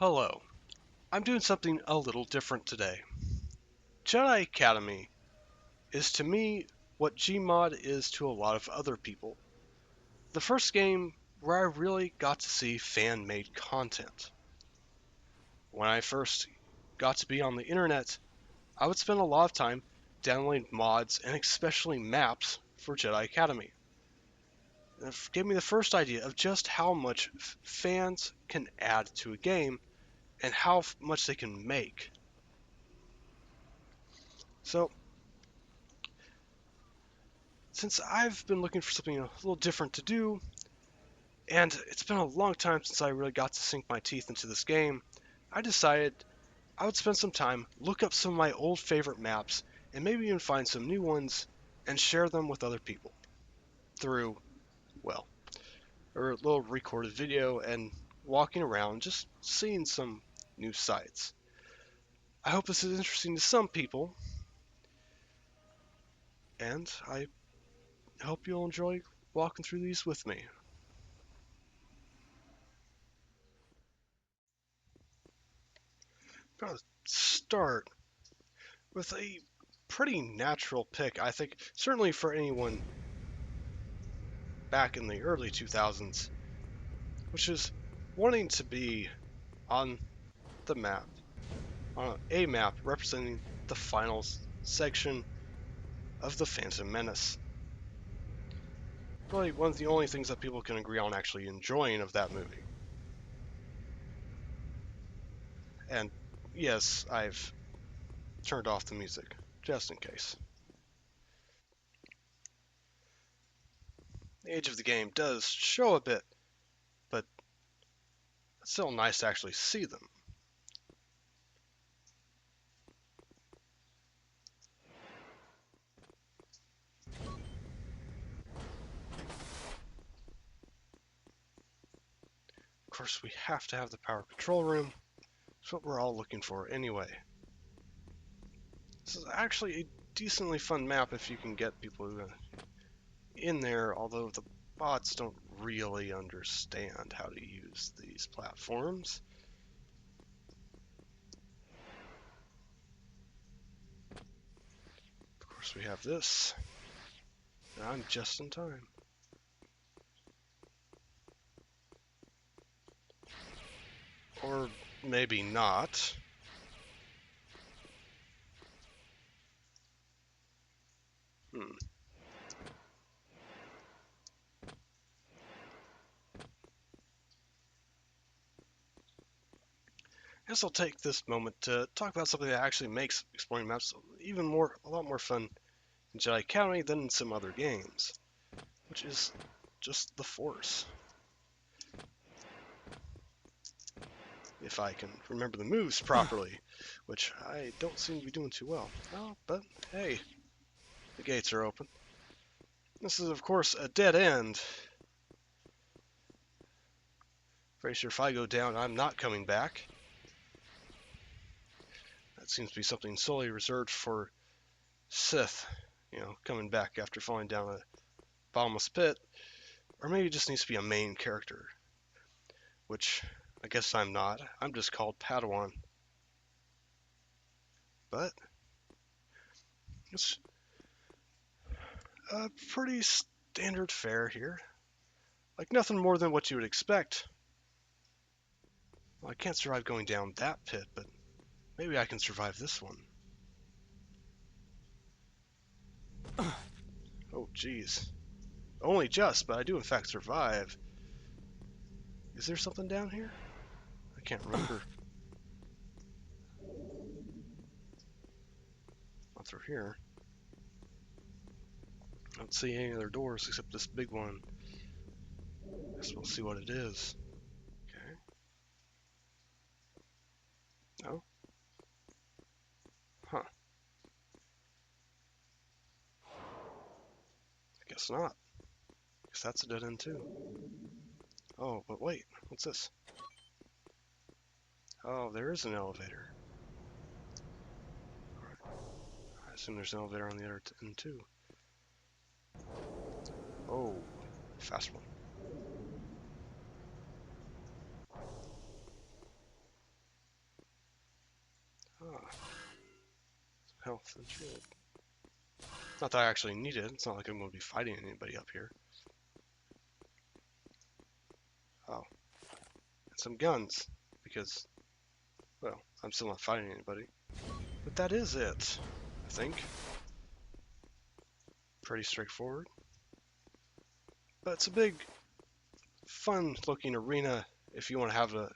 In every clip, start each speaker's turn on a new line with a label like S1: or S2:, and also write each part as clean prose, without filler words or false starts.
S1: Hello, I'm doing something a little different today. Jedi Academy is to me what Gmod is to a lot of other people. The first game where I really got to see fan-made content. When I first got to be on the internet, I would spend a lot of time downloading mods and especially maps for Jedi Academy. It gave me the first idea of just how much fans can add to a game and how much they can make. So, since I've been looking for something a little different to do, and it's been a long time since I really got to sink my teeth into this game, I decided I would spend some time, look up some of my old favorite maps, and maybe even find some new ones and share them with other people through, well, a little recorded video and walking around, just seeing some new sights. I hope this is interesting to some people, and I hope you'll enjoy walking through these with me. I'm gonna start with a pretty natural pick, I think, certainly for anyone back in the early 2000s, which is wanting to be on the map, on a map representing the final section of the Phantom Menace. Probably one of the only things that people can agree on actually enjoying of that movie. And yes, I've turned off the music, just in case. The age of the game does show a bit, but it's still nice to actually see them. Of course, we have to have the power control room. That's what we're all looking for anyway. This is actually a decently fun map if you can get people in there, although the bots don't really understand how to use these platforms. Of course, we have this. And I'm just in time. Or maybe not. Hmm. I guess I'll take this moment to talk about something that actually makes exploring maps a lot more fun in Jedi Academy than in some other games, which is just the Force. If I can remember the moves properly, which I don't seem to be doing too well. Oh, but hey, the gates are open. This is, of course, a dead end. Pretty sure if I go down, I'm not coming back. That seems to be something solely reserved for Sith, coming back after falling down a bottomless pit. Or maybe it just needs to be a main character, which I guess I'm not. I'm just called Padawan. But it's a pretty standard fare here. Like nothing more than what you would expect. Well, I can't survive going down that pit, but maybe I can survive this one. Oh, jeez. Only just, but I do in fact survive. Is there something down here? I can't remember. Not through here. I don't see any other doors except this big one. Guess we'll see what it is. Okay. No? Huh. I guess not. Guess that's a dead end too. Oh, but wait. What's this? Oh, there is an elevator. Alright. I assume there's an elevator on the other end too. Oh, fast one. health and shield. Not that I actually need it. It's not like I'm going to be fighting anybody up here. Oh. And some guns. Because, well, I'm still not fighting anybody. But that is it, I think. Pretty straightforward. But it's a big, fun-looking arena if you want to have a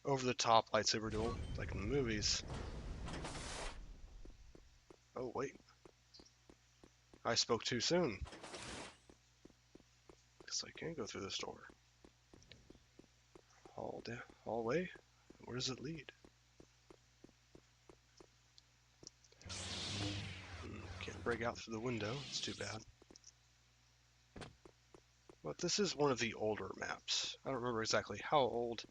S1: over-the-top lightsaber duel, like in the movies. Oh, wait. I spoke too soon. Guess I can't go through this door. Hallway? Where does it lead? Can't break out through the window. It's too bad. But this is one of the older maps. I don't remember exactly how old,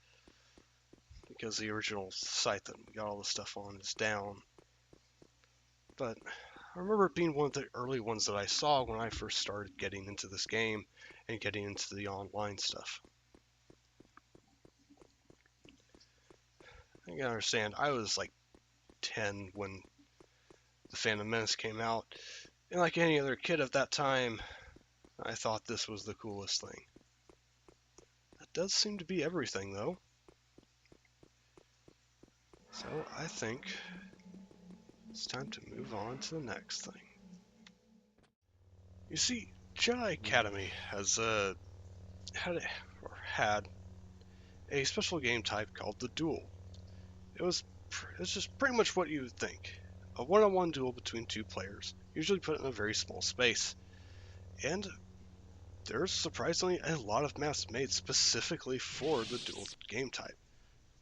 S1: because the original site that we got all the stuff on is down. But I remember it being one of the early ones that I saw when I first started getting into this game and getting into the online stuff. You gotta understand, I was like 10 when the Phantom Menace came out, and like any other kid at that time, I thought this was the coolest thing. That does seem to be everything, though. So I think it's time to move on to the next thing. You see, Jedi Academy has had a special game type called the Duel. It's just pretty much what you would think. A one-on-one duel between two players, usually put in a very small space. And there's surprisingly a lot of maps made specifically for the duel game type.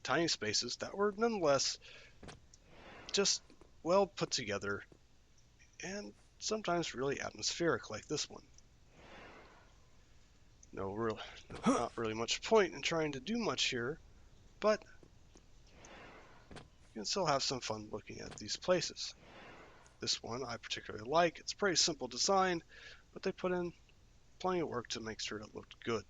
S1: Tiny spaces that were nonetheless just well put together and sometimes really atmospheric, like this one. Not really much point in trying to do much here, but you can still have some fun looking at these places. This one I particularly like. It's pretty simple design, but they put in plenty of work to make sure it looked good.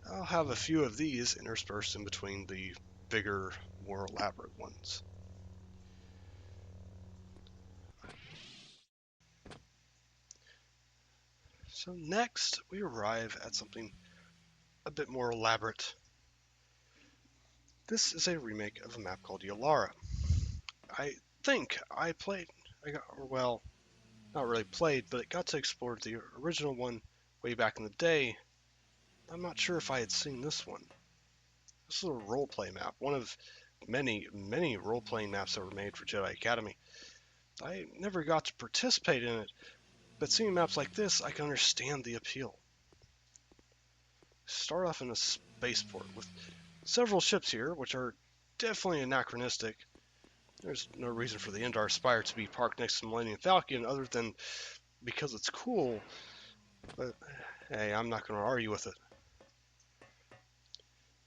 S1: I'll have a few of these interspersed in between the bigger, more elaborate ones. So next, we arrive at something a bit more elaborate. This is a remake of a map called Yulara. I think well, not really played, but it got to explore the original one way back in the day. I'm not sure if I had seen this one. This is a roleplay map, one of many, many role-playing maps that were made for Jedi Academy. I never got to participate in it, but seeing maps like this, I can understand the appeal. Start off in a spaceport with several ships here, which are definitely anachronistic. There's no reason for the Endar Spire to be parked next to the Millennium Falcon other than because it's cool, but hey, I'm not going to argue with it.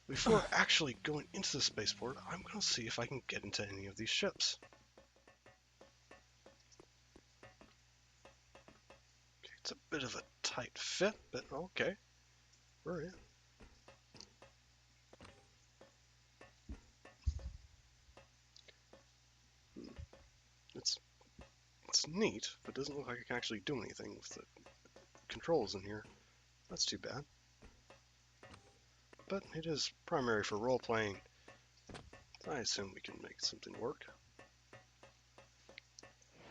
S1: Before actually going into the spaceport, I'm going to see if I can get into any of these ships. Okay, it's a bit of a tight fit, but okay, we're in. It's neat, but it doesn't look like I can actually do anything with the controls in here. That's too bad. But it is primary for role-playing. I assume we can make something work.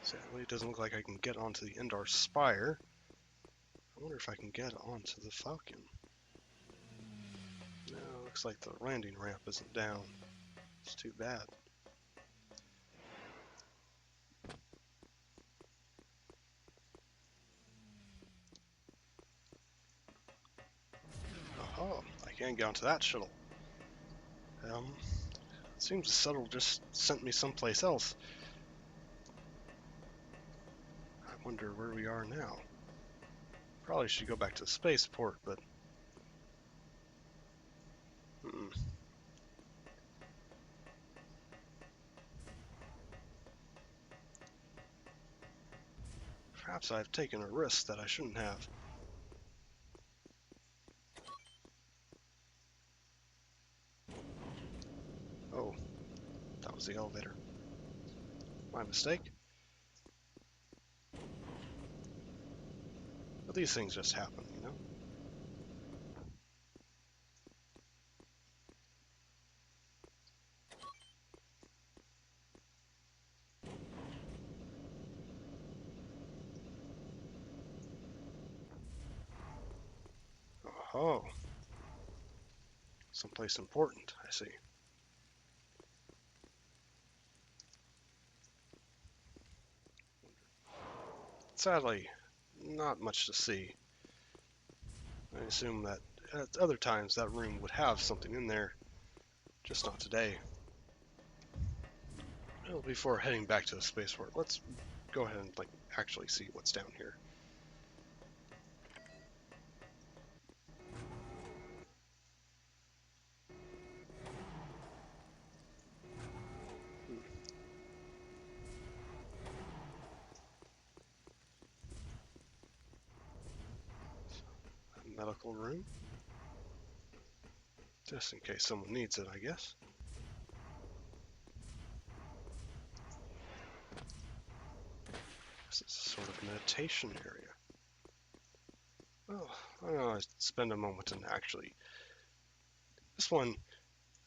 S1: Sadly, it doesn't look like I can get onto the Endar Spire. I wonder if I can get onto the Falcon. No, looks like the landing ramp isn't down. It's too bad. Oh, I can get onto that shuttle. It seems the shuttle just sent me someplace else. I wonder where we are now. Probably should go back to the spaceport, but... Perhaps I've taken a risk that I shouldn't have. Oh, was the elevator. My mistake. But these things just happen, you know? Oh, someplace important, I see. Sadly, not much to see. I assume that at other times that room would have something in there, just not today. Well, before heading back to the spaceport, let's go ahead and actually see what's down here. A medical room, just in case someone needs it, I guess. This is a sort of meditation area. Oh, I know I spend a moment and actually. This one,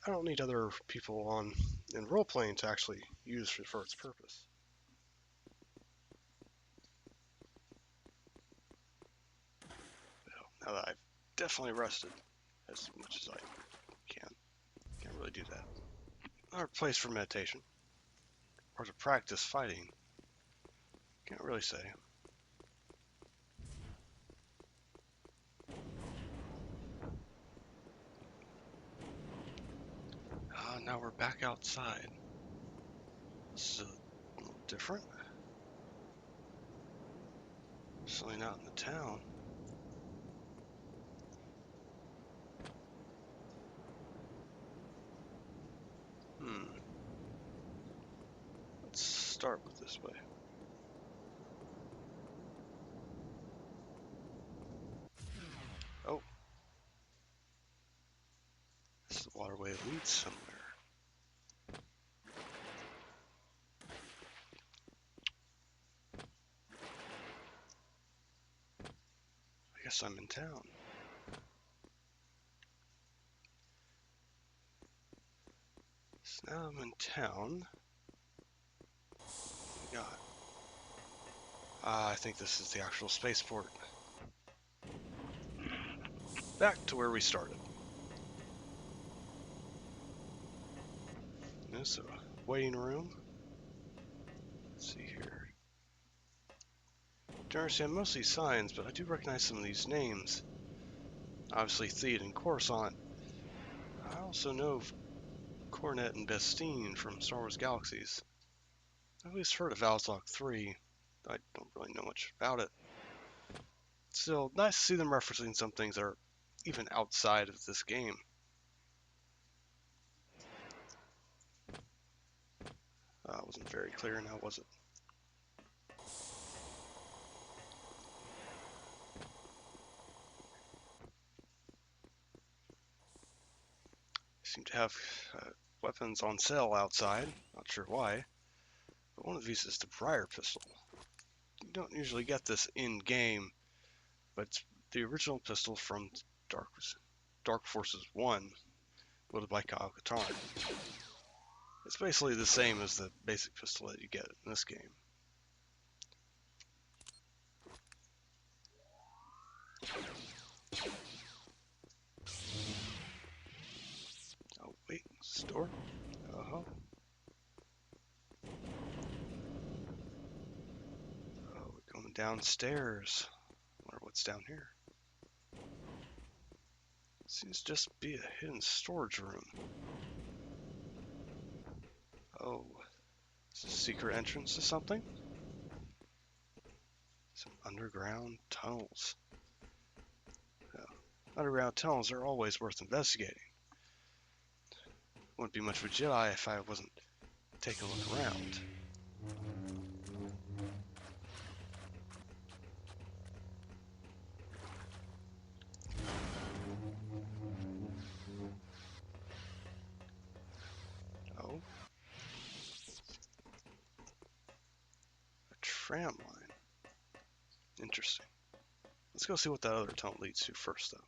S1: I don't need other people on in role-playing to actually use for its purpose. Now that I've definitely rested as much as I can't really do that. Our place for meditation, or to practice fighting, can't really say. Now we're back outside. This is a little different. Certainly not in the town. Let's start with this way. Oh. This waterway leads somewhere. I guess I'm in town. So now I'm in town. What we got? I think this is the actual spaceport. Back to where we started. There's a waiting room. Let's see here. Don't understand most of these signs, but I do recognize some of these names. Obviously Theod and Coruscant. I also know Coronet and Bestine from Star Wars Galaxies. I've at least heard of Valzok 3. I don't really know much about it. Still, nice to see them referencing some things that are even outside of this game. Wasn't very clear now, was it? Seem to have weapons on sale outside. Not sure why. But one of these is the Briar pistol. You don't usually get this in-game, but it's the original pistol from Dark Forces 1, wielded by Kyle Katarn. It's basically the same as the basic pistol that you get in this game. Oh, wait, store? Oh, we're going downstairs. Wonder what's down here. Seems to just be a hidden storage room. Oh, it's a secret entrance to something? Some underground tunnels. Underground tunnels are always worth investigating. Wouldn't be much of a Jedi if I wasn't taking a look around. Oh. tram line. Interesting. Let's go see what that other tunnel leads to first, though.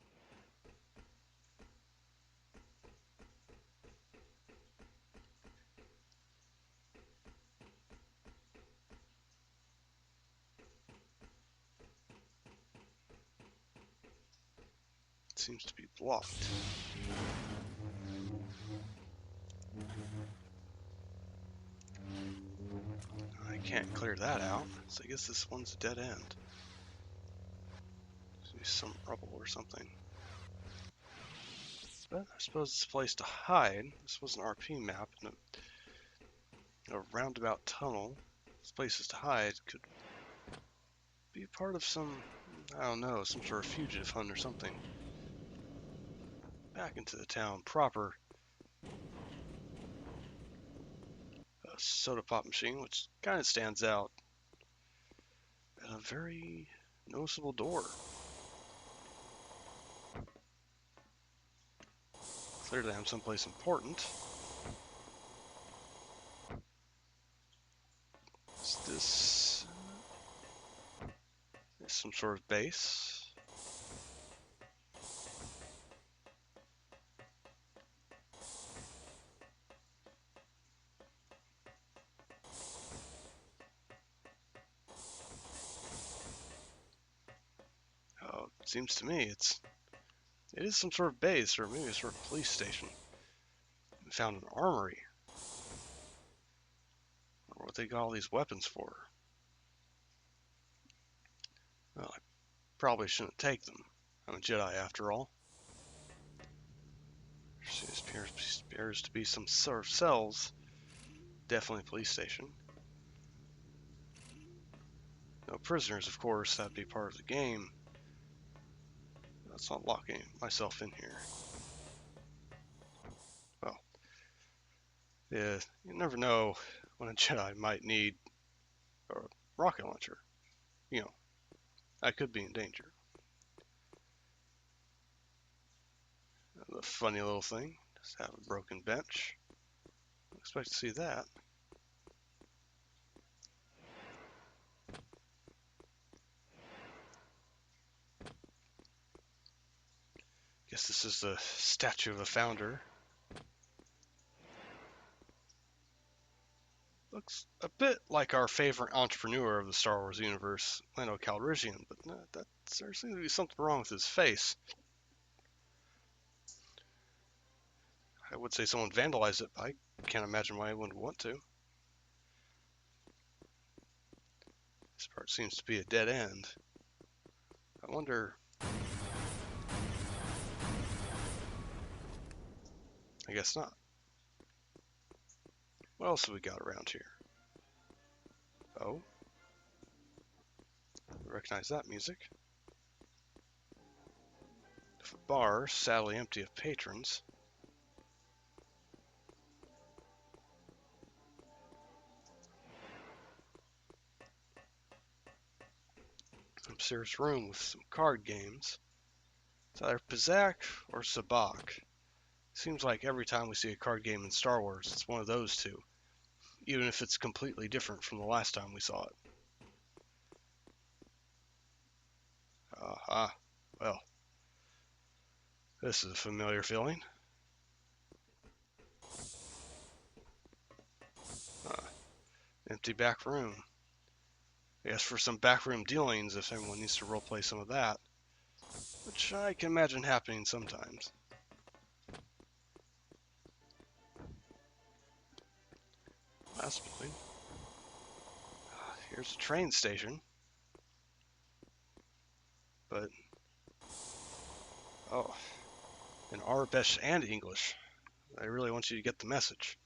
S1: It seems to be blocked. I can't clear that out, so I guess this one's a dead end. Maybe some rubble or something. But I suppose it's a place to hide. This was an RP map, and a roundabout tunnel. This places to hide could be part of some, I don't know, some sort of fugitive hunt or something. Back into the town proper. A soda pop machine, which kind of stands out. And a very noticeable door. Clearly I'm someplace important. Is this some sort of base? Oh, it seems to me it is some sort of base, or maybe a sort of police station. We found an armory. Or what they got all these weapons for. Well, I probably shouldn't take them. I'm a Jedi after all. There appears to be some sort of cells. Definitely a police station. No prisoners, of course, that'd be part of the game. Let's not lock myself in here. Well, yeah, you never know when a Jedi might need a rocket launcher. You know, I could be in danger. The funny little thing, just have a broken bench. I expect to see that. Guess this is the statue of a founder. Looks a bit like our favorite entrepreneur of the Star Wars universe, Lando Calrissian, but there seems to be something wrong with his face. I would say someone vandalized it, but I can't imagine why anyone would want to. This part seems to be a dead end. I wonder... I guess not. What else have we got around here? Oh. I recognize that music. A bar, sadly empty of patrons. Upstairs room with some card games. It's either Pizak or Sabak. Seems like every time we see a card game in Star Wars, it's one of those two, even if it's completely different from the last time we saw it. Aha. Well, this is a familiar feeling. Empty back room. I guess for some backroom dealings if everyone needs to roleplay some of that, which I can imagine happening sometimes. Last building. Here's a train station. But, oh, in Arabic and English. I really want you to get the message.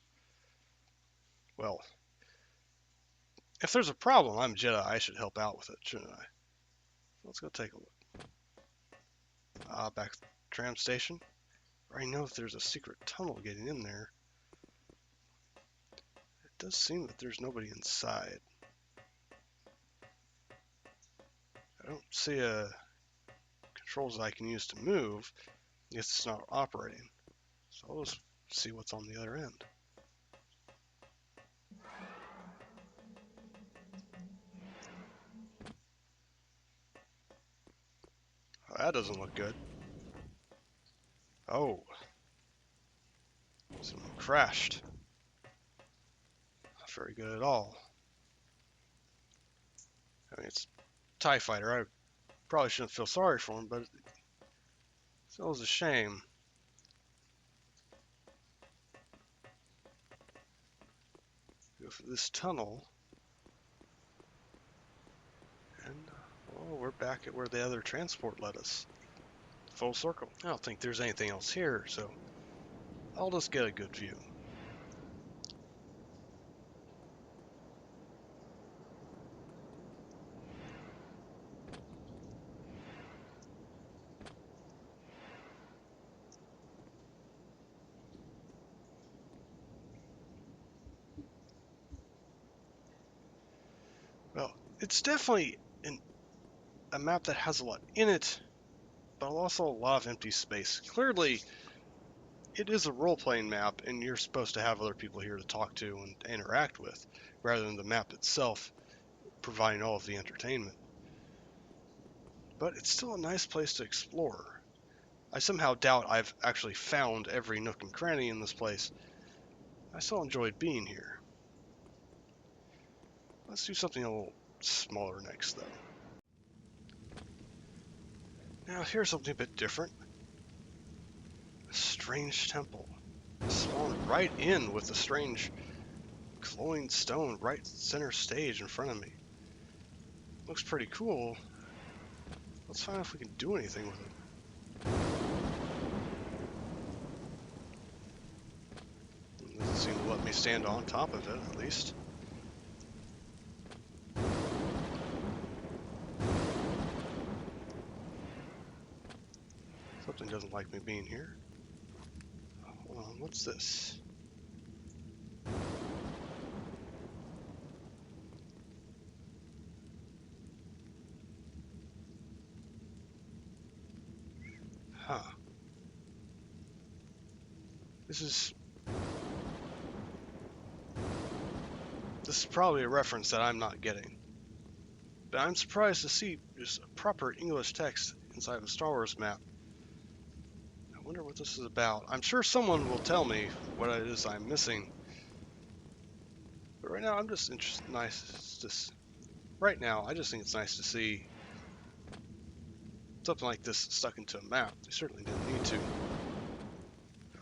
S1: Well, if there's a problem, I'm Jedi, I should help out with it, shouldn't I? Let's go take a look. Back to the tram station. I already know if there's a secret tunnel getting in there. It does seem that there's nobody inside. I don't see controls that I can use to move. I guess it's not operating. So I'll just see what's on the other end. That doesn't look good. Oh. Someone crashed. Not very good at all. I mean, it's a TIE fighter. I probably shouldn't feel sorry for him, but it was a shame. Go through this tunnel. And, oh, we're back at where the other transport led us. Full circle. I don't think there's anything else here, so I'll just get a good view. Well, it's definitely a map that has a lot in it, but also a lot of empty space. Clearly, it is a role-playing map, and you're supposed to have other people here to talk to and interact with, rather than the map itself providing all of the entertainment. But it's still a nice place to explore. I somehow doubt I've actually found every nook and cranny in this place. I still enjoyed being here. Let's do something a little smaller next, though. Now, here's something a bit different. A strange temple. Spawned right in with a strange glowing stone right center stage in front of me. Looks pretty cool. Let's find out if we can do anything with it. It doesn't seem to let me stand on top of it, at least. Something doesn't like me being here. Hold on, what's this? Huh. This is probably a reference that I'm not getting. But I'm surprised to see just a proper English text inside of a Star Wars map. I wonder what this is about. I'm sure someone will tell me what it is I'm missing. But right now, I'm just interested. Right now, I just think it's nice to see something like this stuck into a map. They certainly didn't need to.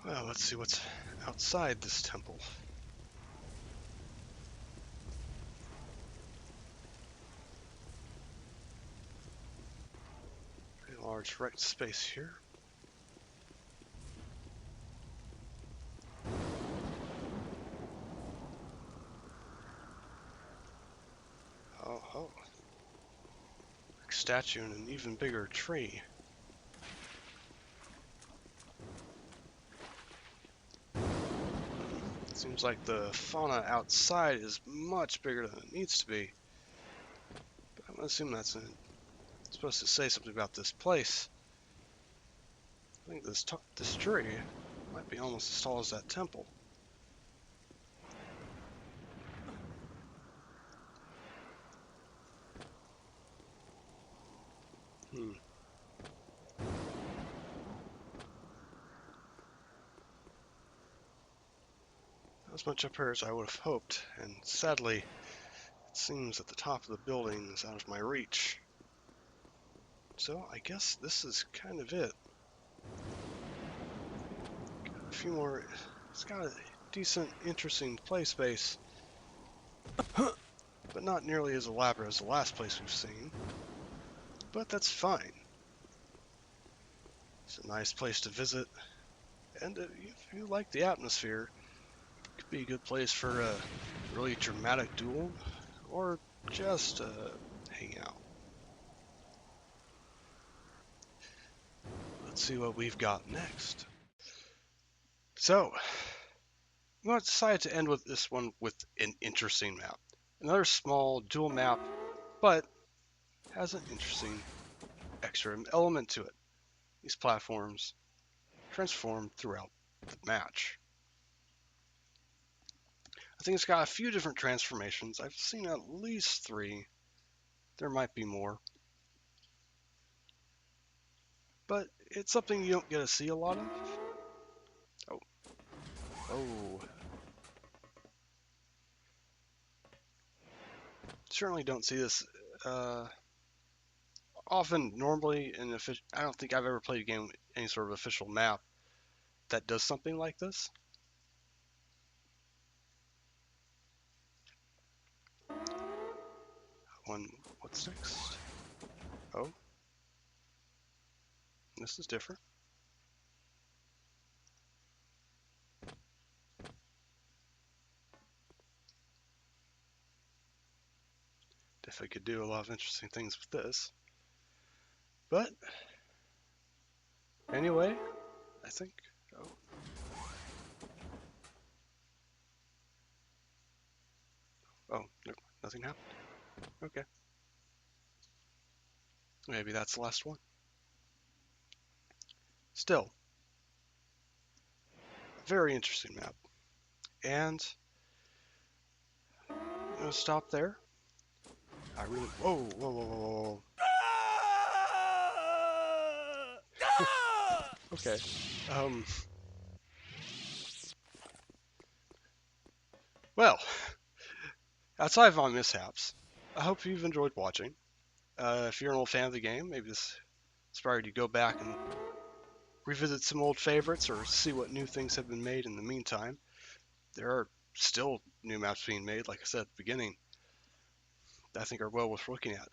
S1: Well, let's see what's outside this temple. Pretty large right space here. Oh. Big statue and an even bigger tree. Seems like the fauna outside is much bigger than it needs to be. But I'm gonna assume that's supposed to say something about this place. I think this tree might be almost as tall as that temple. Not as much up here as I would have hoped, and sadly, it seems that the top of the building is out of my reach. So I guess this is kind of it. Got a few more. It's got a decent, interesting play space, but not nearly as elaborate as the last place we've seen. But that's fine. It's a nice place to visit, and if you like the atmosphere, it could be a good place for a really dramatic duel, or just hang out. Let's see what we've got next. So, I'm going to decide to end with this one with an interesting map. Another small dual map, but has an interesting extra element to it. These platforms transform throughout the match. I think it's got a few different transformations. I've seen at least 3. There might be more. but it's something you don't get to see a lot of. Oh, oh. Certainly don't see this often. Normally, I don't think I've ever played a game with any sort of official map that does something like this. What's next? Oh, this is different. Definitely could do a lot of interesting things with this. But anyway, I think. Oh, oh, no, nothing happened. Okay, maybe that's the last one. Still, a very interesting map. And I'm gonna stop there. I really. Whoa, whoa, whoa, whoa, whoa. Okay. Um. Well, outside of my mishaps, I hope you've enjoyed watching. If you're an old fan of the game, maybe this inspired you to go back and revisit some old favorites or see what new things have been made in the meantime. There are still new maps being made, like I said at the beginning, that I think are well worth looking at.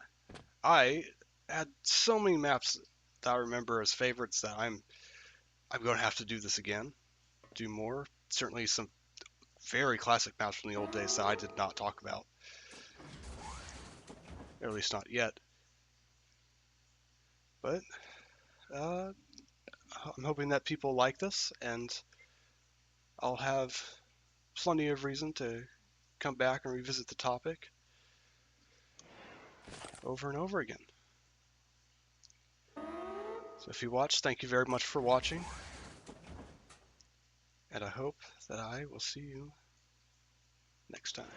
S1: I had so many maps that I remember as favorites that I'm going to have to do this again, do more. Certainly some very classic maps from the old days that I did not talk about, or at least not yet. But uh, I'm hoping that people like this, and I'll have plenty of reason to come back and revisit the topic over and over again. So if you watched, thank you very much for watching, and I hope that I will see you next time.